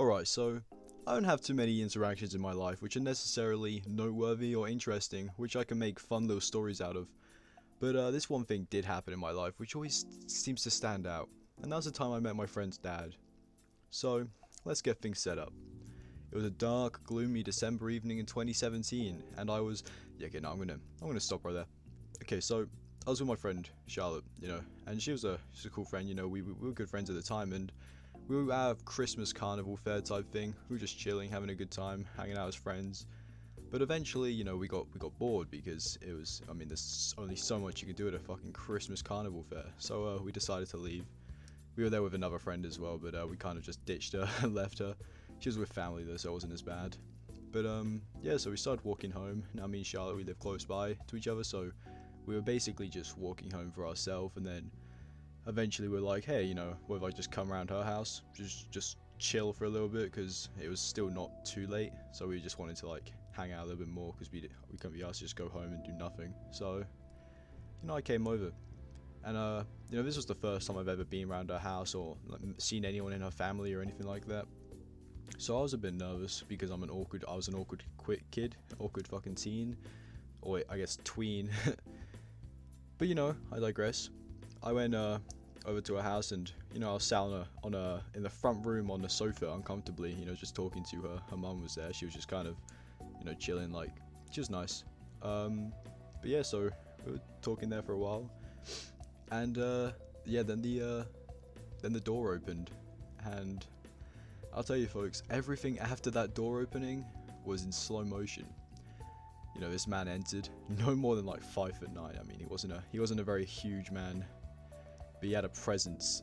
Alright, so I don't have too many interactions in my life which are necessarily noteworthy or interesting, which I can make fun little stories out of. But this one thing did happen in my life which always seems to stand out, and that was the time I met my friend's dad. So, let's get things set up. It was a dark, gloomy December evening in 2017, and I was, yeah, okay, no, I'm gonna stop right there. Okay, so I was with my friend Charlotte, and she's a cool friend, we were good friends at the time, and we were at a Christmas carnival fair type thing. We were just chilling, having a good time, hanging out as friends. But eventually, we got bored because there's only so much you can do at a fucking Christmas carnival fair. So we decided to leave. We were there with another friend as well, but we kind of just ditched her and left her. She was with family though, so it wasn't as bad. But yeah, so we started walking home. Now me and Charlotte, we live close by to each other, so we were basically just walking home for ourselves, and then eventually we're like, hey, what if I just come around her house, just chill for a little bit, because it was still not too late, so we just wanted to like hang out a little bit more, because we couldn't be asked to just go home and do nothing. So I came over, and this was the first time I've ever been around her house or like, seen anyone in her family or anything like that. So I was a bit nervous because I was an awkward quick kid, awkward fucking teen, or I guess tween. But I digress. I went over to her house, and I was sat in the front room on the sofa uncomfortably, just talking to her. Her mum was there. She was just kind of chilling, like, she was nice. But yeah, so we were talking there for a while, and yeah, then the door opened, and I'll tell you folks, everything after that door opening was in slow motion. This man entered, no more than like 5'9". I mean, he wasn't a very huge man, but he had a presence,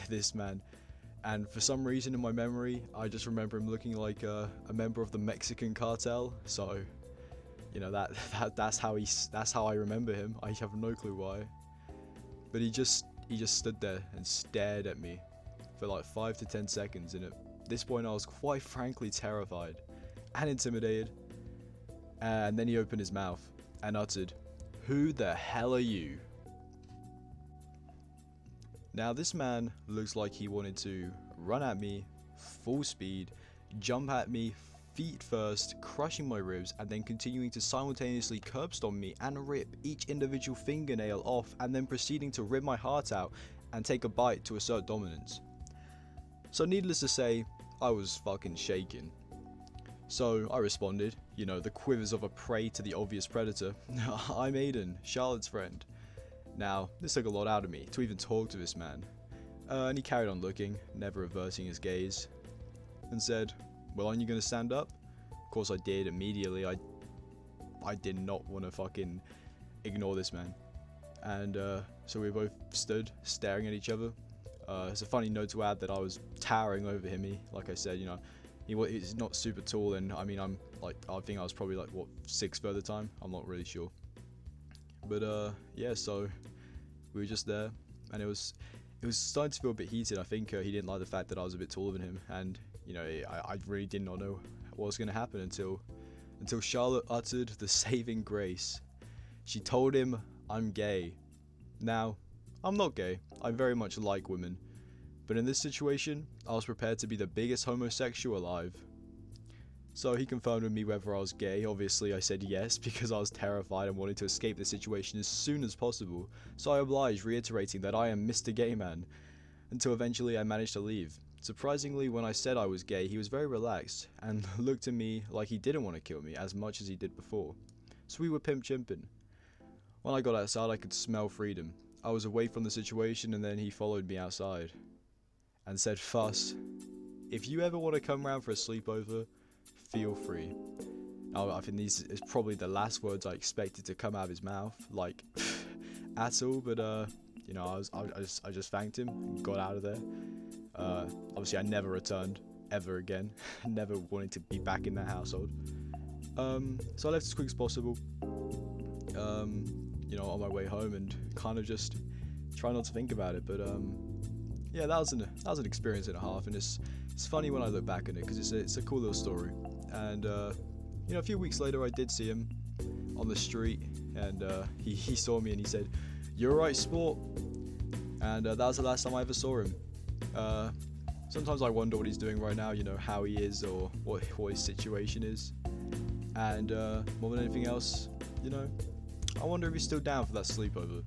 this man. And for some reason in my memory, I just remember him looking like a member of the Mexican cartel. So, that's how I remember him. I have no clue why. But he just stood there and stared at me for like 5 to 10 seconds, and at this point I was quite frankly terrified and intimidated. And then he opened his mouth and uttered, "Who the hell are you?" Now this man looks like he wanted to run at me, full speed, jump at me, feet first, crushing my ribs, and then continuing to simultaneously curb stomp me and rip each individual fingernail off, and then proceeding to rip my heart out and take a bite to assert dominance. So needless to say, I was fucking shaking. So I responded, the quivers of a prey to the obvious predator. I'm Aiden, Charlotte's friend. Now, this took a lot out of me to even talk to this man. And he carried on looking, never reversing his gaze, and said, "Well, aren't you going to stand up?" Of course I did immediately. I did not want to fucking ignore this man. And so we both stood, staring at each other. It's a funny note to add that I was towering over him. Like I said, he's not super tall, and I think I was probably like, 6 at the time? I'm not really sure. But yeah, so we were just there, and it was starting to feel a bit heated. I think he didn't like the fact that I was a bit taller than him, and I really did not know what was going to happen until Charlotte uttered the saving grace. She told him I'm gay. Now, I'm not gay. I very much like women. But in this situation, I was prepared to be the biggest homosexual alive. So he confirmed with me whether I was gay. Obviously I said yes, because I was terrified and wanted to escape the situation as soon as possible. So I obliged, reiterating that I am Mr. Gay Man, until eventually I managed to leave. Surprisingly, when I said I was gay, he was very relaxed, and looked at me like he didn't want to kill me as much as he did before. So we were pimp chimping. When I got outside, I could smell freedom. I was away from the situation, and then he followed me outside and said, "Fuss, if you ever want to come round for a sleepover, feel free." Now, I think these is probably the last words I expected to come out of his mouth, like, at all, but, I just thanked him and got out of there. Obviously, I never returned, ever again. Never wanted to be back in that household. So I left as quick as possible, on my way home, and kind of just try not to think about it, but, yeah, that was an experience and a half, and it's funny when I look back on it, because it's a cool little story. And a few weeks later I did see him on the street, and he saw me and he said, "You're right, sport." And that was the last time I ever saw him. Sometimes I wonder what he's doing right now, you know, how he is or what his situation is. And more than anything else, you know, I wonder if he's still down for that sleepover.